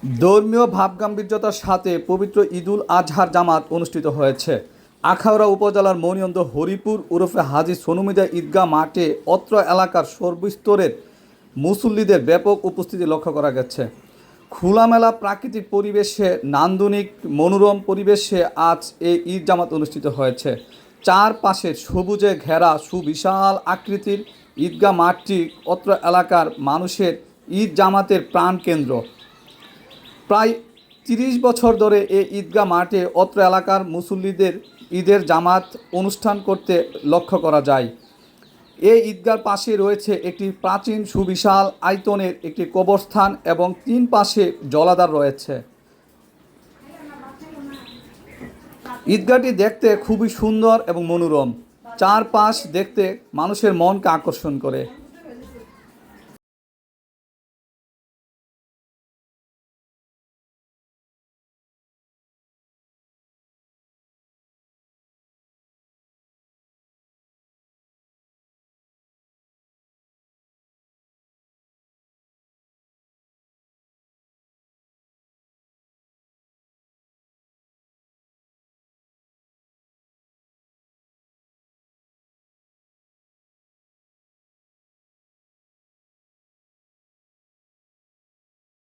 ধর্মীয় ভাবগাম্ভীর্যতার সাথে পবিত্র ঈদুল আজহার জামাত অনুষ্ঠিত হয়েছে। আখাউড়া উপজেলার মণিন্দ হরিপুর ওরফে হাজী সনুমিদা ঈদগাহ মাঠে অত্র এলাকার সর্বস্তরের মুসল্লিদের ব্যাপক উপস্থিতি লক্ষ্য করা গেছে। খোলামেলা প্রাকৃতিক পরিবেশে নান্দনিক মনোরম পরিবেশে আজ এই ঈদ জামাত অনুষ্ঠিত হয়েছে। চারপাশে সবুজে ঘেরা সুবিশাল আকৃতির ঈদগাহ মাঠটি অত্র এলাকার মানুষের ঈদ জামাতের প্রাণকেন্দ্র। প্রায় ৩০ বছর ধরে এই ঈদগাহ মাঠে অত্র এলাকার মুসল্লিদের ঈদের জামাত অনুষ্ঠান করতে লক্ষ্য করা যায়। এই ঈদগাহর পাশে রয়েছে একটি প্রাচীন সুবিশাল আয়তনের একটি কবরস্থান এবং ৩ পাশে জলাধার রয়েছে। ঈদগাহটি দেখতে খুবই সুন্দর এবং মনোরম, চারপাশ দেখতে মানুষের মনকে আকর্ষণ করে।